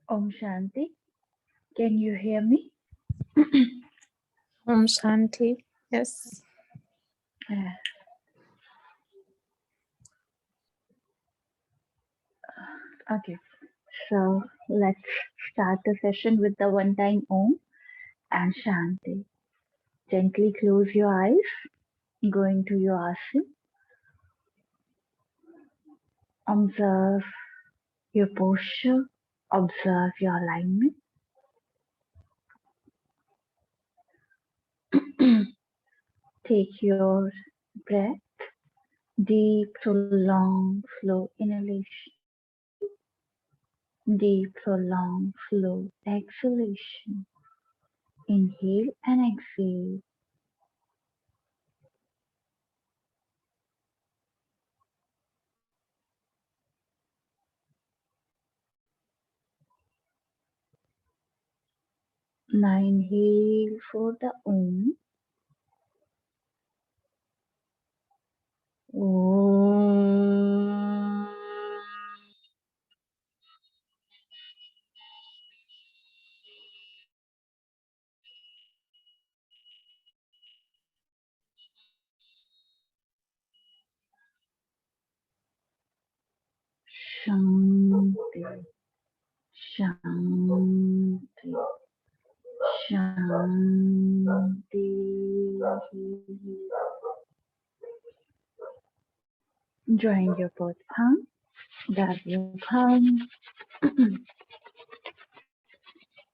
Om Shanti. Can you hear me? Om Shanti. Yes. Yeah. Okay. So let's start the session with the one time Om and Shanti. Gently close your eyes. Go into your asana. Observe your posture. Observe your alignment. Take your breath. Deep, prolonged flow inhalation. Deep, prolonged flow exhalation. Inhale and exhale. Now inhale for the Om. Om. Shanti. Shanti. Shanti. Join your both palms. Grab your palms.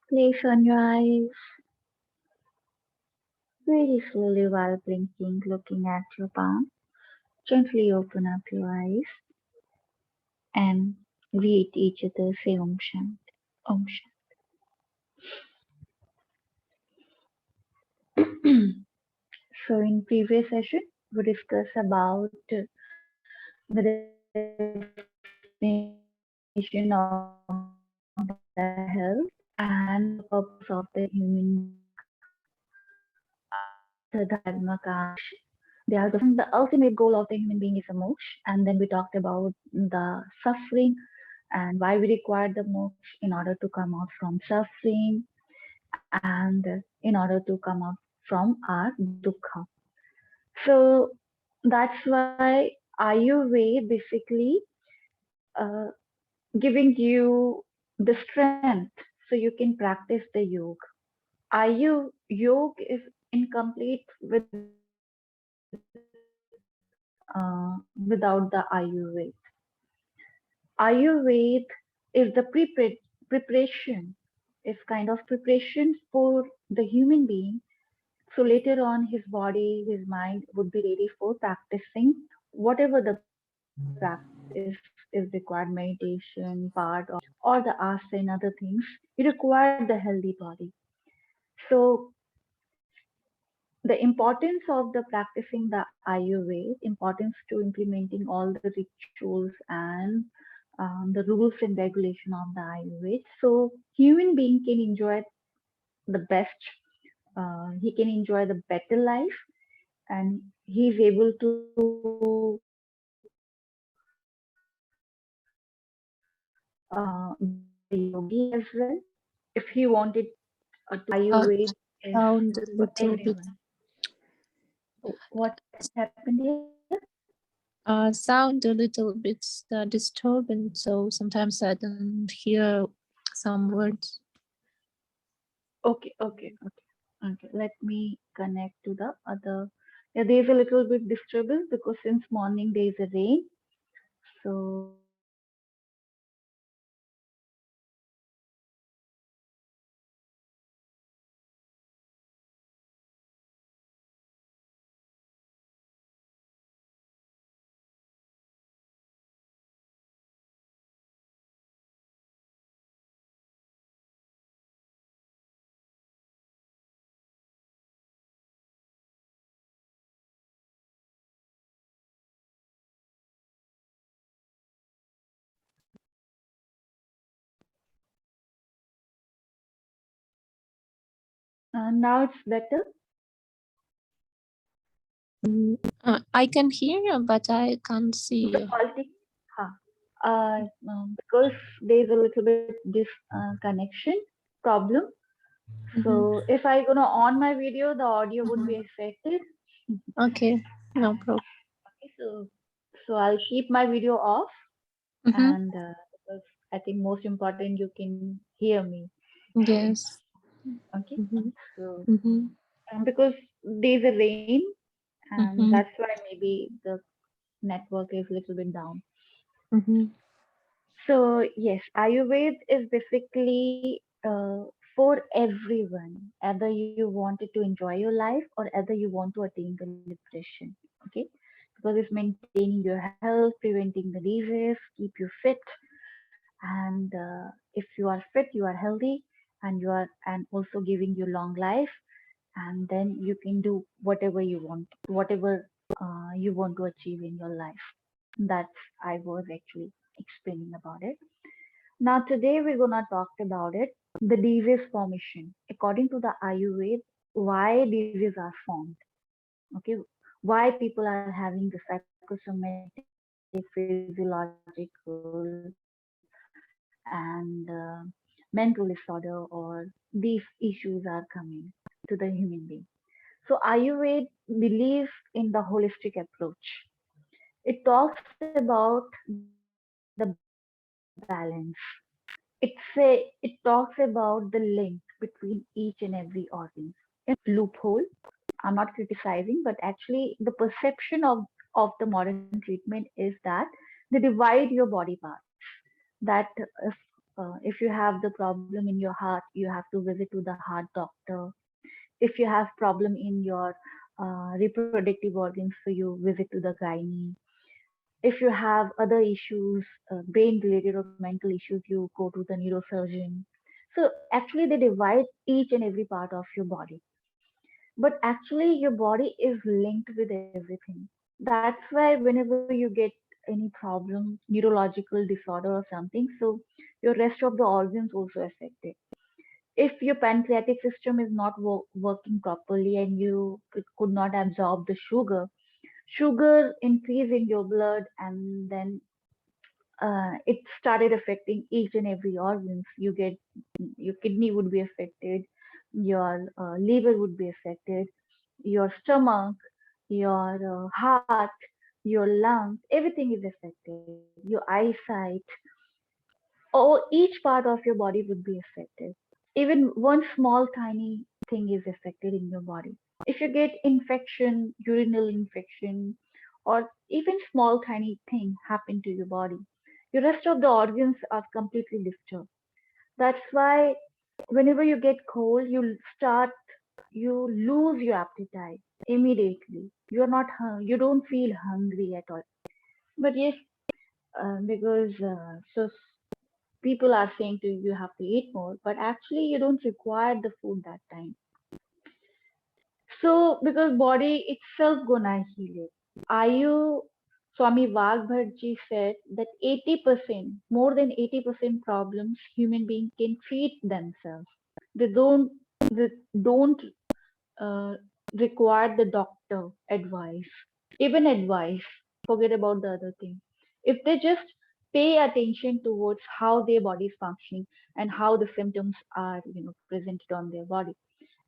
Place on your eyes. Very slowly while blinking, looking at your palm. Gently open up your eyes and greet each other. Say Om Shanti. Om Shanti. So in previous session, we discussed about the definition of the health and the purpose of the human being. Artha, Dharma, Kama, they are the four, and the ultimate goal of the human being is a moksha. And then we talked about the suffering and why we require the moksha in order to come out from suffering and in order to come out from our dukkha. So that's why Ayurveda basically uh, giving you the strength so you can practice the yoga. Yoga is incomplete without the Ayurveda. Ayurveda is the preparation, is kind of preparation for the human being. So later on, his body, his mind would be ready for practicing whatever the practice is required, meditation, part, or the asana and other things. You require the healthy body. So the importance of the practicing the Ayurveda, importance to implementing all the rituals and the rules and regulation of the Ayurveda. So human being can enjoy the best. He can enjoy the better life, and he's able to become the yogi as well if he wanted to. Uh, Ayurveda is sound a for little bit. everyone. What happened here? Sound a little bit disturbing. So sometimes I don't hear some words. Okay. Let me connect to the other. Yeah, there's a little bit disturbance because since morning there is a rain. So now it's better. I can hear you, but I can't see The you. quality, huh? Because there's a little bit disconnection problem. Mhm. So if I gonna on my video, the audio would be affected. Okay, no problem. Okay, so I'll keep my video off, Mm-hmm. and because I think most important you can hear me. Yes. Okay, Mm-hmm. so Mm-hmm. because there's a rain, and Mm-hmm. that's why maybe the network is a little bit down. Mm-hmm. So yes, Ayurveda is basically for everyone, either you wanted to enjoy your life or either you want to attain the depression. Okay, because it's maintaining your health, preventing the disease, keep you fit, and if you are fit, you are healthy, and also giving you long life, and then you can do whatever you want, whatever you want to achieve in your life. That's I was actually explaining about it. Now, today we're gonna talk about it, the disease formation. According to the Ayurveda, why diseases are formed. Okay, why people are having the psychosomatic, physiological, and mental disorder, or these issues are coming to the human being. So Ayurveda believes in the holistic approach. It talks about the balance. It talks about the link between each and every organ. It's not a loophole. I'm not criticizing, but actually the perception of the modern treatment is that they divide your body parts. That if you have the problem in your heart, you have to visit to the heart doctor. If you have problem in your reproductive organs, so you visit to the gynae. If you have other issues, brain related or mental issues, you go to the neurosurgeon. So actually they divide each and every part of your body, but actually your body is linked with everything. That's why whenever you get any problem, neurological disorder or something, so your rest of the organs also affected. If your pancreatic system is not working properly and you could not absorb the sugar increase in your blood, and then it started affecting each and every organs. You get your kidney would be affected, your liver would be affected, your stomach, your heart, your lungs, everything is affected. Your eyesight, or each part of your body would be affected. Even one small tiny thing is affected in your body. If you get infection, urinal infection, or even small tiny thing happen to your body, the rest of the organs are completely disturbed. That's why whenever you get cold, you lose your appetite immediately. You don't feel hungry at all. But yes, because people are saying to you, you have to eat more, but actually you don't require the food that time. So because body itself gonna heal it. Ayu Swami Vagbharji said that 80%, more than 80% problems human beings can treat themselves. They don't uh, require the doctor advice, even advice. Forget about the other thing. If they just pay attention towards how their body is functioning and how the symptoms are, presented on their body,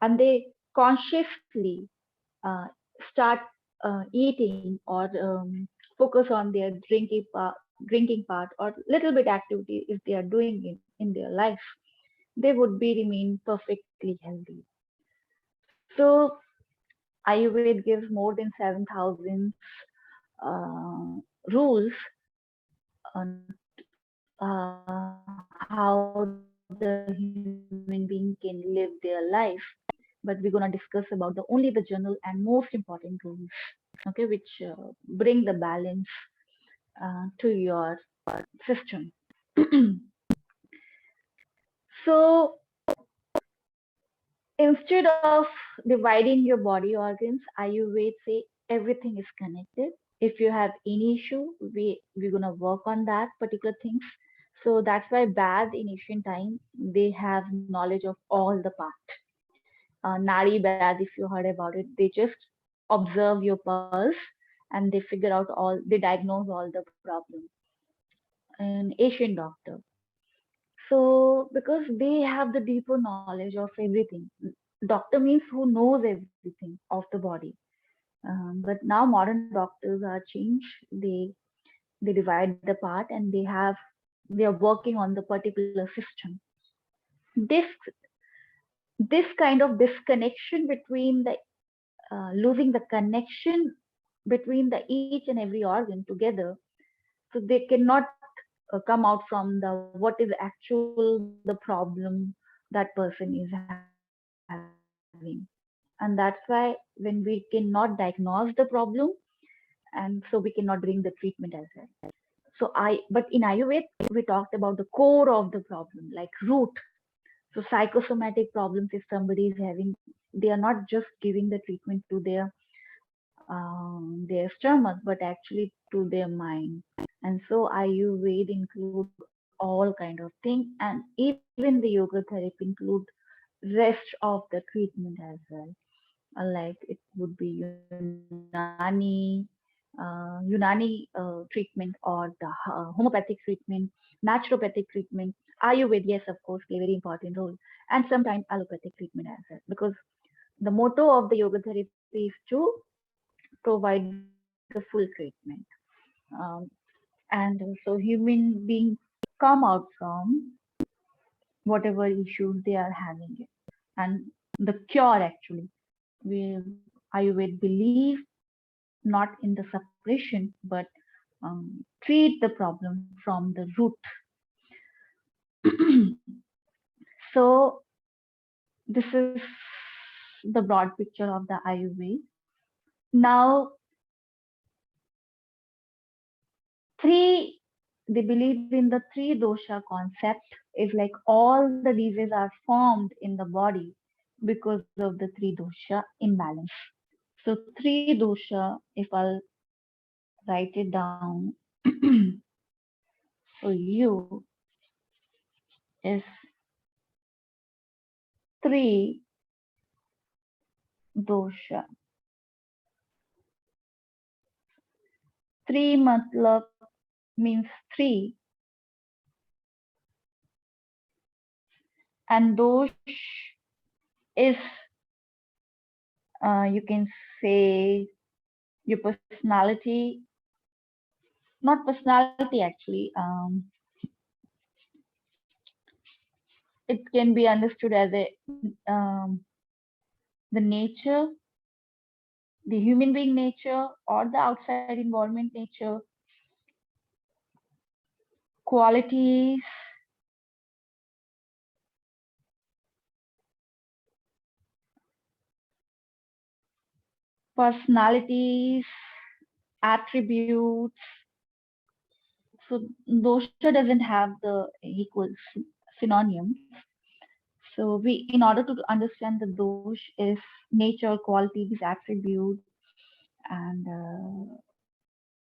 and they consciously uh, start eating or focus on their drinking part or little bit activity if they are doing in their life, they would be remain perfectly healthy. So Ayurveda gives more than 7,000 rules on how the human being can live their life. But we're gonna discuss about only the general and most important rules, okay, which bring the balance to your system. So instead of dividing your body organs, Ayurveda say everything is connected. If you have any issue, we're gonna work on that particular things. So that's why Bad in ancient time they have knowledge of all the parts. Nari Bad, if you heard about it, they just observe your pulse and they figure out all, they diagnose all the problems. an Asian doctor. So because they have the deeper knowledge of everything. Doctor means who knows everything of the body. But now modern doctors are changed. They divide the part and they are working on the particular system. This this kind of disconnection between the losing the connection between the each and every organ together, so they cannot come out from the what is actual the problem that person is having. And that's why when we cannot diagnose the problem, and so we cannot bring the treatment as well. But in Ayurveda we talked about the core of the problem, like root. So psychosomatic problems, if somebody is having, they are not just giving the treatment to their stomach, but actually to their mind. And so Ayurveda include all kind of things, and even the yoga therapy include rest of the treatment as well. Like it would be Unani treatment, or the homeopathic treatment, naturopathic treatment, Ayurveda, yes, of course, play very important role, and sometimes allopathic treatment as well. Because the motto of the yoga therapy is to provide the full treatment. Um, and so human beings come out from whatever issues they are having it. And the cure actually, we Ayurveda believe not in the suppression, but treat the problem from the root. So this is the broad picture of the Ayurveda. Now, three they believe in the three dosha concept. Is like all the diseases are formed in the body because of the three dosha imbalance. So three dosha, if I'll write it down for you, is three dosha. Three matlab means three, and dosh is you can say your personality, not personality actually. It can be understood as a the nature, the human being nature, or the outside environment nature, qualities, personalities, attributes. So dosha doesn't have the equal synonyms. So we, in order to understand the dosh, is nature, qualities, attributes, and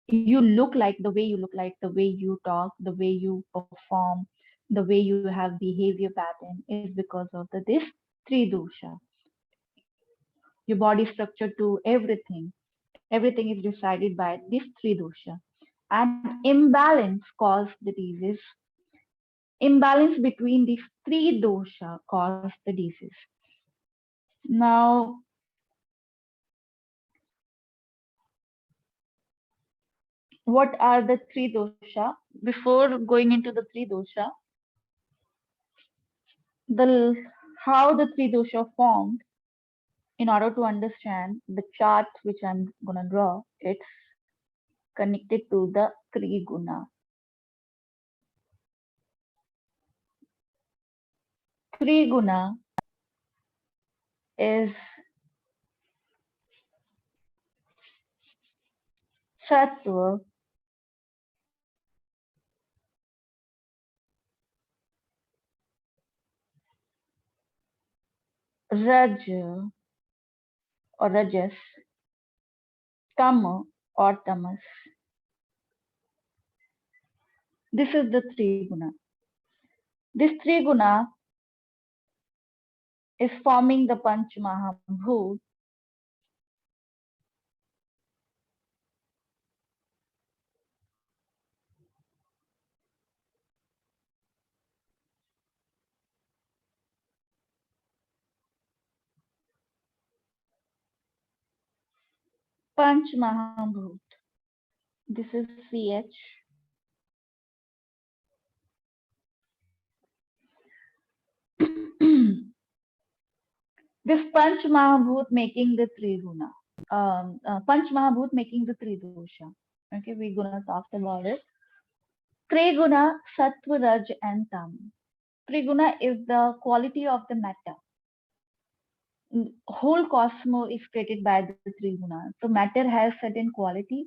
you look like the way you look like, the way you talk, the way you perform, the way you have behavior pattern is because of the this three dosha. Your body structure to everything, everything is decided by this three dosha, and imbalance cause the disease. Imbalance between these three dosha cause the disease. Now, what are the three dosha? Before going into the three dosha, the how the three dosha formed, in order to understand the chart which I'm gonna draw, it's connected to the Triguna. Triguna is Sattva, Raja or Rajas, Tama or Tamas. This is the Triguna. This Triguna is forming the Panch Mahabhut, Panch Mahabhut. This is CH. This Panch Mahabhut making the Triguna. Panch Mahabhut making the Tridosha. Okay, we're gonna talk about it. Triguna, Sattva, Raj, and Tam. Triguna is the quality of the matter. Whole cosmos is created by the Triguna. So matter has certain quality.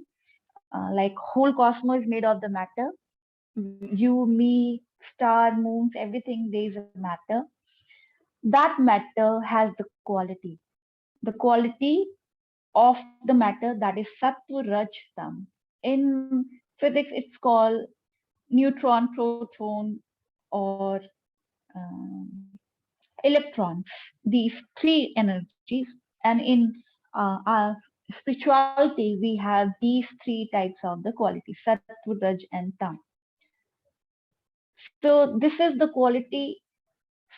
Like whole cosmos is made of the matter. You, me, star, moons, everything. There is a matter. That matter has the quality. The quality of the matter, that is Sattva, Raj, Tam. In physics, it's called neutron, proton, or um, electrons. These three energies, and in our spirituality, we have these three types of the quality: Sattva, Raj, and Tam. So this is the quality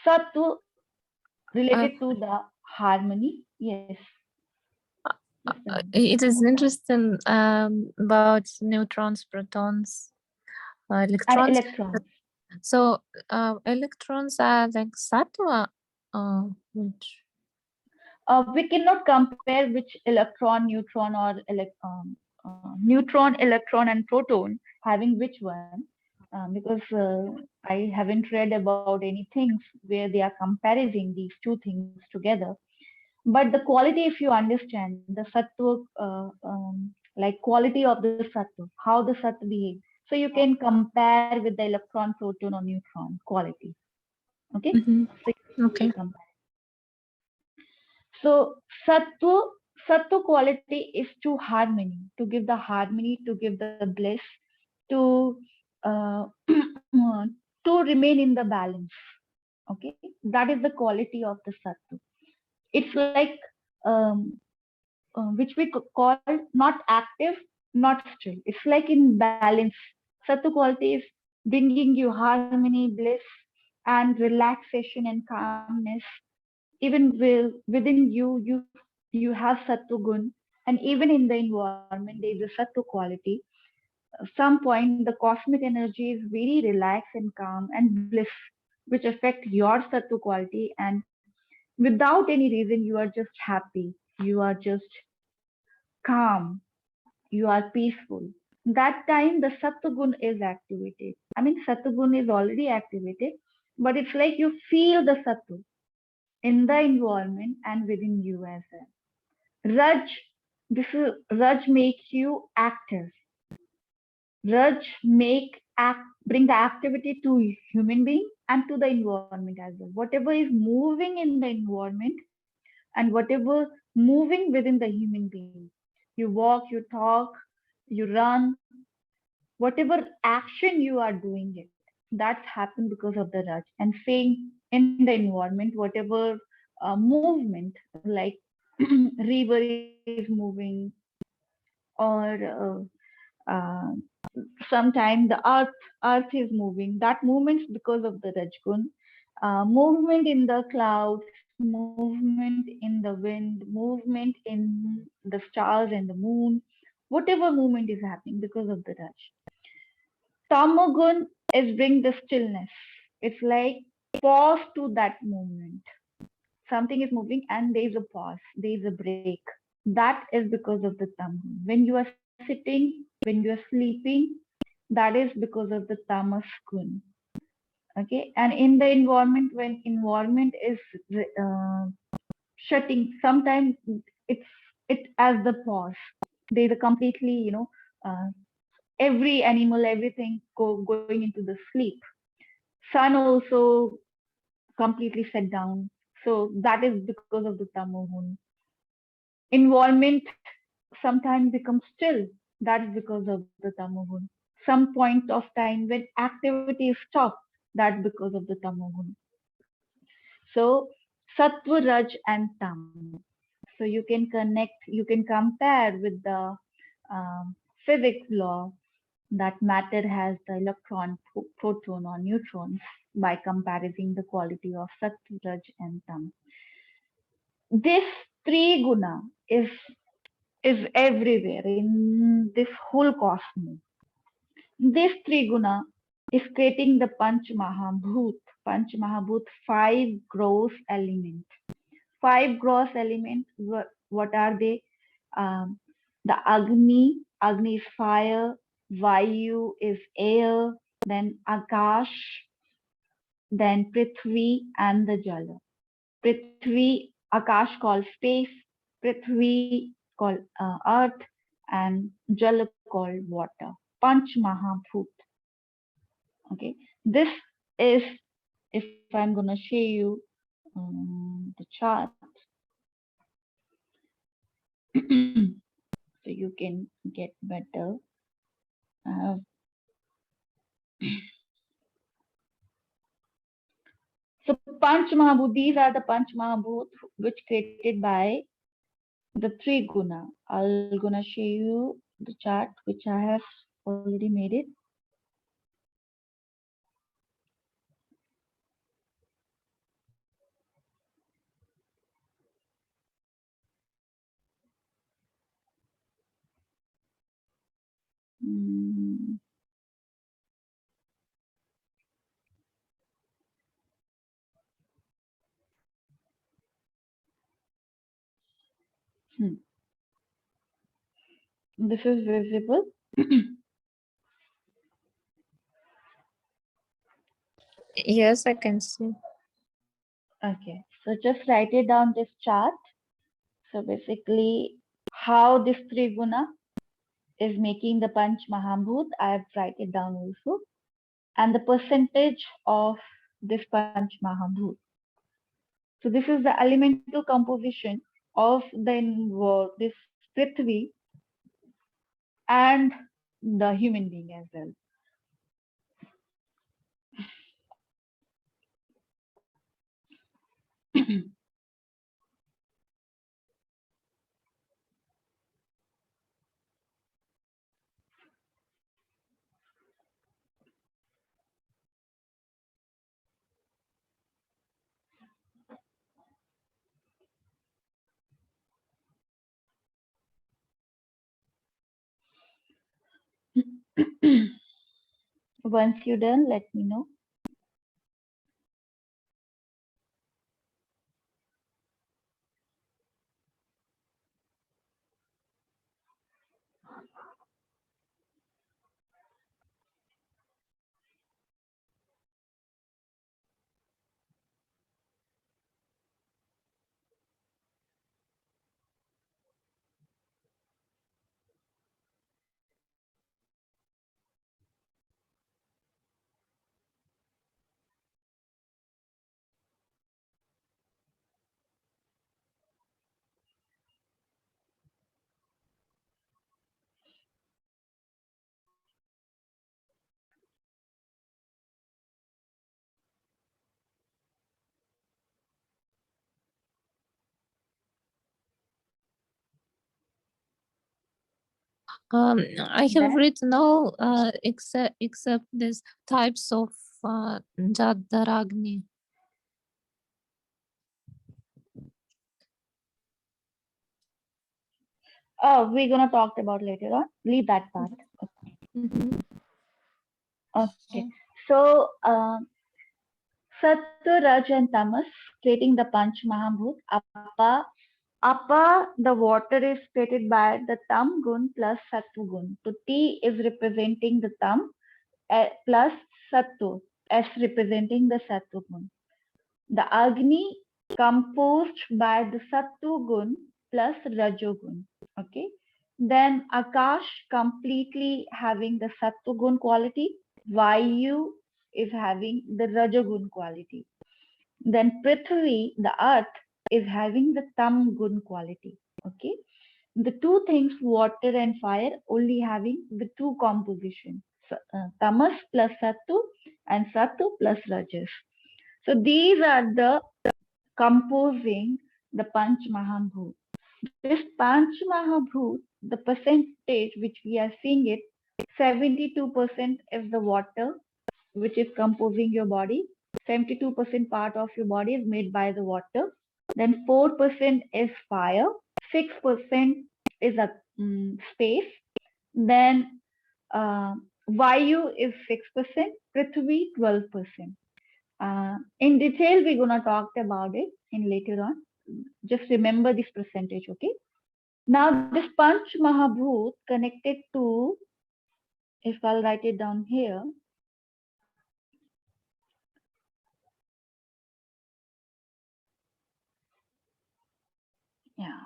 Sattva Uh, related to the harmony. Yes. Yes, it is interesting about neutrons, protons, and electrons. electrons. So electrons are like sattva. Which We cannot compare which electron, neutron, or neutron, electron, and proton having which one, because I haven't read about any things where they are comparing these two things together. But the quality, if you understand the sattva, like quality of the sattva, how the sattva behaves, so you can compare with the electron, proton, or neutron quality. Okay, Mhm. so you can Okay. compare. So sattva quality is to harmony, to give the harmony, to give the bliss, to to remain in the balance. Okay, that is the quality of the sattva. It's like um, which we call not active, not still. It's like in balance. Sattva quality is bringing you harmony, bliss, and relaxation and calmness. Even within you, you have sattva gun, and even in the environment there is a sattva quality. Some point the cosmic energy is very relaxed and calm and bliss, which affect your sattva quality, and without any reason you are just happy, you are just calm, you are peaceful. That time the sattva gun is activated. I mean, sattva gun is already activated, but it's like you feel the sattva in the environment and within you as well. Raj makes you active. Raj bring the activity to human being and to the environment as well. Whatever is moving in the environment and whatever moving within the human being. You walk, you talk, you run, whatever action you are doing it, that's happened because of the Raj. And same in the environment, whatever movement, like river is moving, or uh, sometimes the earth is moving, that movements because of the Rajgun. Movement in the clouds, movement in the wind, movement in the stars and the moon, whatever movement is happening because of the Raj. Tamagun is bring the stillness. It's like pause to that movement. Something is moving and there is a pause, there is a break. That is because of the Tamagun. When you are sitting, when you are sleeping, that is because of the tamas gun. Okay, and in the environment, when environment is uh, shutting, sometimes it's it as the pause. There's a completely, every animal, everything going into the sleep. Sun also completely set down. So that is because of the tamohun. Environment sometimes becomes still. That is because of the tamohun. Some point of time when activity is stopped, that's because of the tamogun. So sattva, raj, and tam. So you can connect, you can compare with the physics law that matter has the electron, proton, or neutrons by comparing the quality of sattva, raj, and tam. This three guna is is everywhere in this whole cosmos. This Triguna is creating the Panch Mahabhut. Panch Mahabhut, five gross elements. Five gross elements, what are they? Um, the Agni, Agni is fire, Vayu is air, then Akash, then Prithvi and the Jala. Prithvi, Akash called space, Prithvi called earth, and Jala called water. Panch Mahabhut. Okay, this is, if I'm gonna show you the chart, so you can get better. Uh, so Panch Mahabhut, these are the Panch Mahabhut which created by the three guna. I'll gonna show you the chart which I have already made it. Mm, hmm. This is visible. Yes, I can see. Okay, so just write it down this chart. So basically, how this three guna is making the Panch Mahabhut, I have write it down also, and the percentage of this Panch Mahabhut. So this is the elemental composition of the this Prithvi and the human being as well. Once you're done, let me know. I have That written all except these types of Jadaragni. oh, we're gonna talk about later on. Leave that part. Mm-hmm. Okay. So Sattva, Raj, and Tamas creating the Panch Mahabhut. Apa, the water is created by the Tam Gun plus Sattva Gun. So T is representing the Tam plus Sattva, S representing the Sattva Gun. The Agni composed by the Sattva Gun plus Rajogun. Okay. Then Akash completely having the Sattva Gun quality. Vayu is having the Rajogun quality. Then Prithvi, the earth, is having the Tam Gun quality. Okay. The two things, water and fire, only having the two composition. Tamas plus Sattu and Sattu plus Rajas. So these are the composing the Panch Mahabhut. This Panch Mahabhut, the percentage which we are seeing it, 72% is the water which is composing your body. 72% part of your body is made by the water. Then 4% is fire, 6% is a space. Then Vayu is 6%, Prithvi 12%. In detail, we're gonna talk about it in later on. Just remember this percentage, okay? Now this Panch Mahabhut connected to, if I'll write it down here, yeah,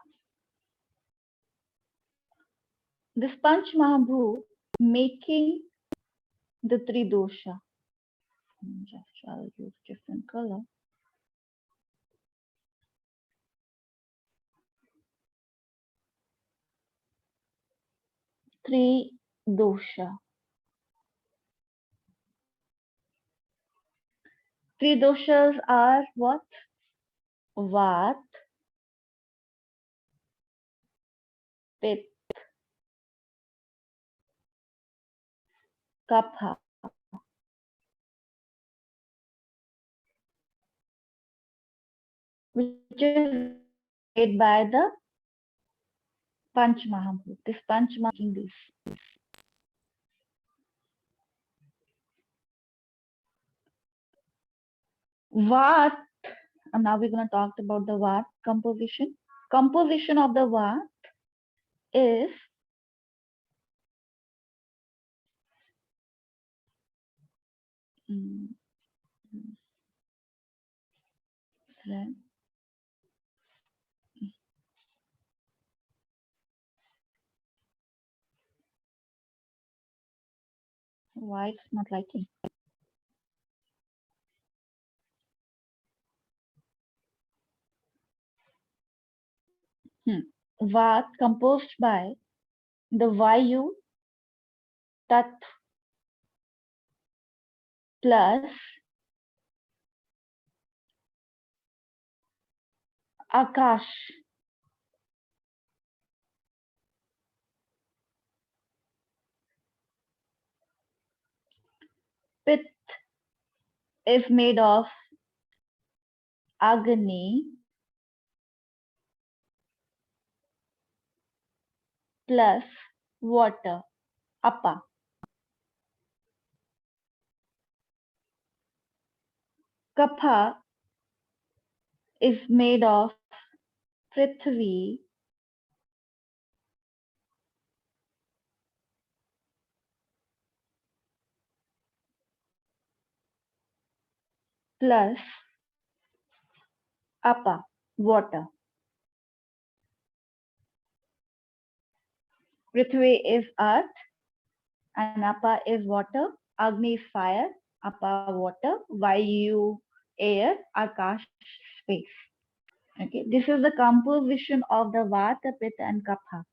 this Panch Mahabhut making the three dosha. Just I'll use different color. Three dosha. Three doshas are what? Vat, Pitta, Kapha. Which is made by the Panch Mahabhut. This Panch making this. Vat, and now we're going to talk about the Vat composition. Composition of the Vat is why it's not liking. Vat composed by the Vayu Tat plus Akash. Pit is made of Agni plus water, Apa. Kapha is made of Prithvi plus Apa, water. Prithvi is earth and Apa is water. Agni is fire, Apa water, Vayu air, Akash space. Okay, this is the composition of the Vata, Pitta and Kapha.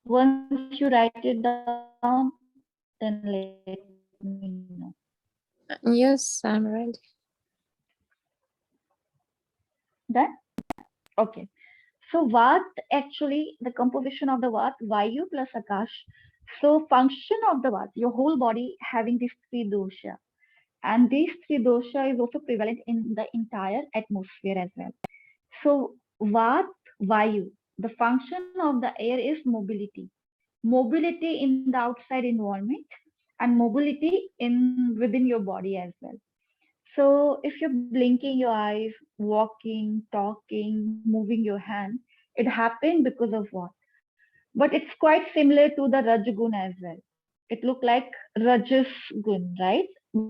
Once you write it down, then let me know. Yes, I'm ready. Done? Okay. So Vat, actually the composition of the Vat, Vayu plus Akash. So function of the Vat, your whole body having these three dosha. And these three dosha is also prevalent in the entire atmosphere as well. So Vat, Vayu, the function of the air is mobility. Mobility in the outside environment and mobility in within your body as well. So if you're blinking your eyes, walking, talking, moving your hand, it happened because of what? But it's quite similar to the Rajgun as well. It looked like Rajas Gun, right?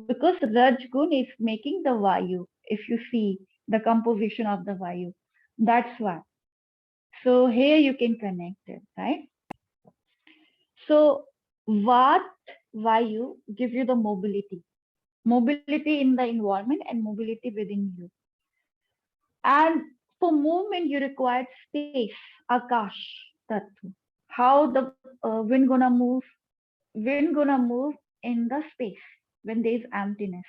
Because Rajgun is making the Vayu. If you see the composition of the Vayu, that's why. So here you can connect it, right? So Vat Vayu give you the mobility in the environment and mobility within you. And for movement, you require space, Akash Tattva. How the wind gonna move? Wind gonna move in the space when there is emptiness.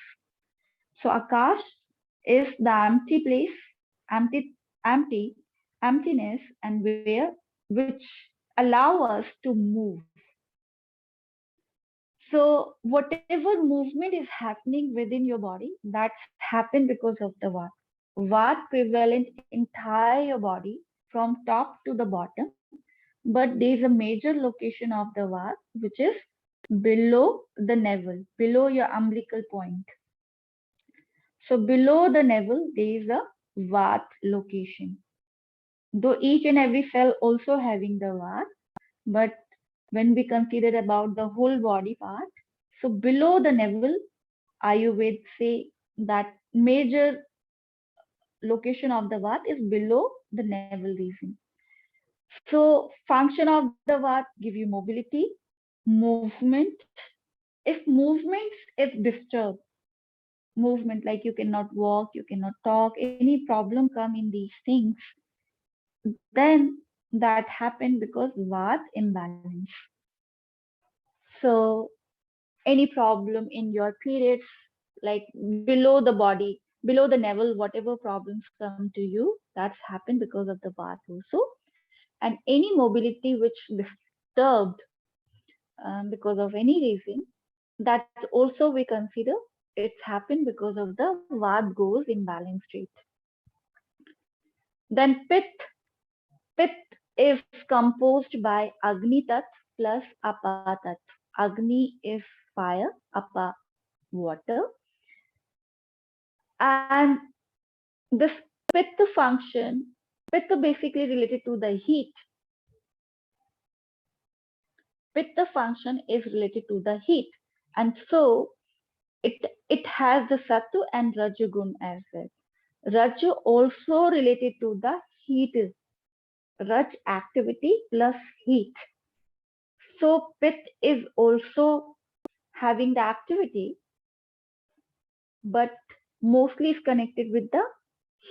So Akash is the empty place, empty, empty, emptiness, and which allow us to move. So whatever movement is happening within your body, that's happened because of the Vata. Vata prevalent entire your body from top to the bottom, but there is a major location of the Vata which is below the navel, below your umbilical point. So below the navel, there is a Vata location. Though each and every cell also having the Vata, but when we consider about the whole body part, so below the navel, Ayurveda say that major location of the Vata is below the navel region. So function of the Vata give you mobility, movement. If movements is disturbed, movement like you cannot walk, you cannot talk, any problem come in these things, then that happened because Vata imbalance. So any problem in your periods, like below the body, below the navel, whatever problems come to you, that's happened because of the Vata also. And any mobility which disturbed because of any reason, that also we consider it's happened because of the Vata goes in balance state. Then Pitta is composed by Agni Tat plus Apa Tat. Agni is fire, Apa water, and this Pitta function, Pitta basically related to the heat. Pitta function is related to the heat, and so it has the Sattva and Rajagun as well. Raju also related to the heat, Raj activity plus heat. So Pitta is also having the activity, but mostly is connected with the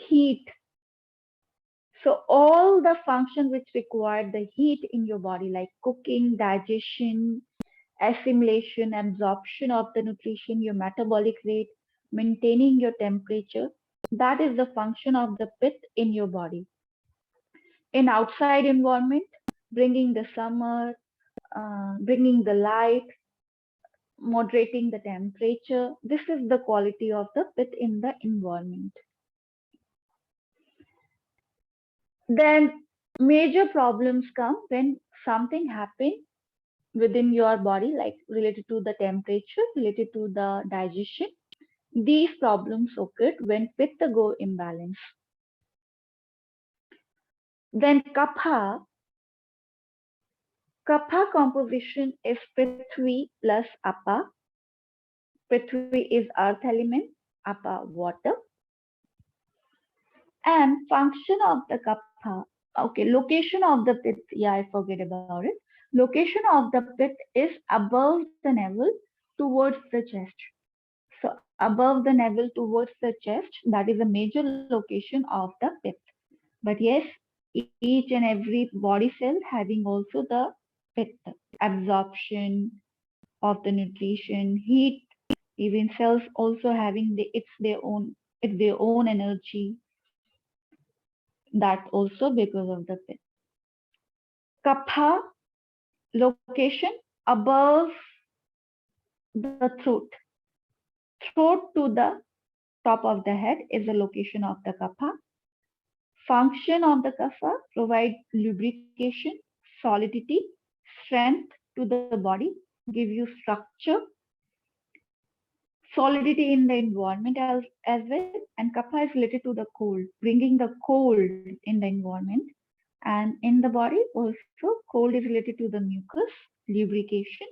heat. So all the functions which require the heat in your body, like cooking, digestion, assimilation, absorption of the nutrition, your metabolic rate, maintaining your temperature, that is the function of the pit in your body. In outside environment, bringing the summer, bringing the light, moderating the temperature. This is the quality of the pit in the environment. Then major problems come when something happens within your body, like related to the temperature, related to the digestion. These problems occur when pitta go imbalance. Then kapha composition is Prithvi plus Apa. Prithvi is earth element, Apa water. And function of the kapha, okay, location of the pit, yeah, I forget about it. Location of the pit is above the navel towards the chest. So above the navel towards the chest, that is a major location of the pit. But yes, each and every body cell having also the pit, absorption of the nutrition, heat, even cells also having it's their own energy. That also because of the pit. Kapha location above the throat. Throat to the top of the head is the location of the kapha. Function of the kapha provide lubrication, solidity, strength to the body, give you structure, solidity in the environment as well, and kapha is related to the cold, bringing the cold in the environment. And in the body also, cold is related to the mucus, lubrication,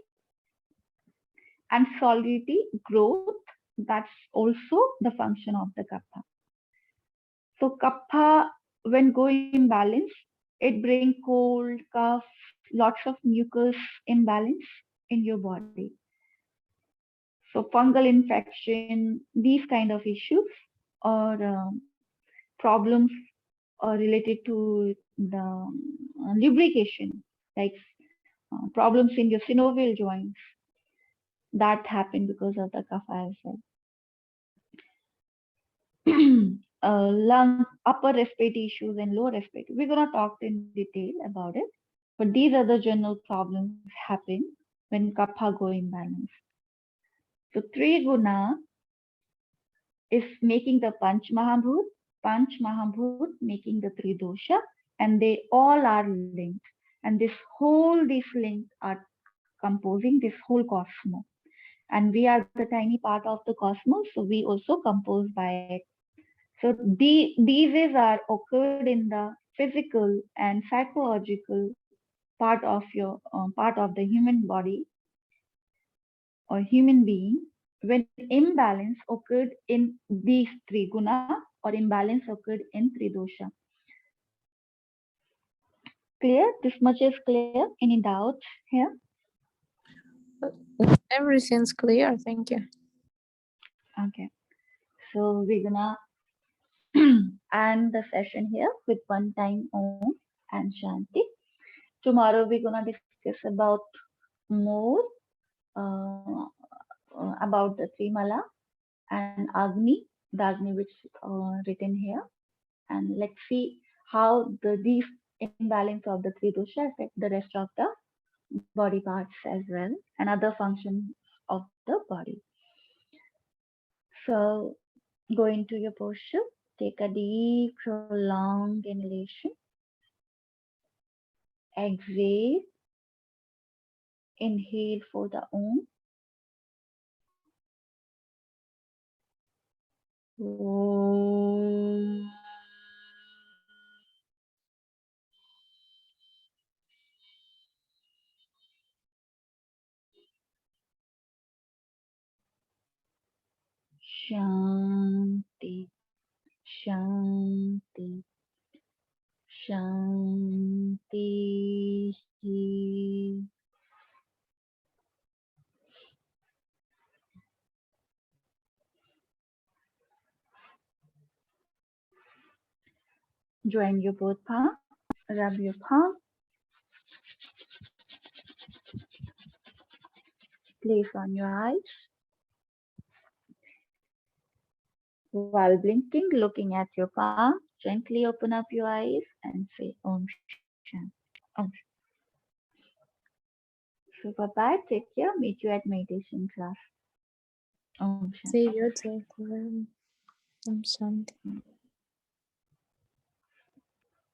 and solidity, growth. That's also the function of the kapha. So kapha, when going imbalance, it brings cold, cough, lots of mucus imbalance in your body. So fungal infection, these kind of issues or problems are related to the lubrication, like problems in your synovial joints, that happen because of the kapha as well. Lung, upper respiratory issues and lower respiratory. We're gonna talk in detail about it, but these are the general problems happen when kapha go imbalance. So Triguna is making the Panch Mahabhut making the three dosha, and they all are linked. And these links are composing this whole cosmos. And we are the tiny part of the cosmos, so we also compose by it. So these are occurred in the physical and psychological part of the human body or human being when imbalance occurred in these three guna or imbalance occurred in three dosha. Clear? This much is clear. Any doubts here? Everything's clear. Thank you. Okay. So we're gonna end the session here with one time Om and Shanti. Tomorrow we're gonna discuss about more uh, about the Trimala and Agni, the Agni which written here, and let's see how these imbalance of the three dosha affect the rest of the body parts as well and other functions of the body. So go into your posture, take a deep, prolonged inhalation, exhale, inhale for the Om. Om. Shanti, Shanti, Shanti. Join your both palms, rub your palm, place on your eyes. While blinking, looking at your palm, gently open up your eyes and say Om Shanti. Om Shanti. So bye-bye, take care, meet you at meditation class. Om Shanti. See you. Take care. I'm Shanti.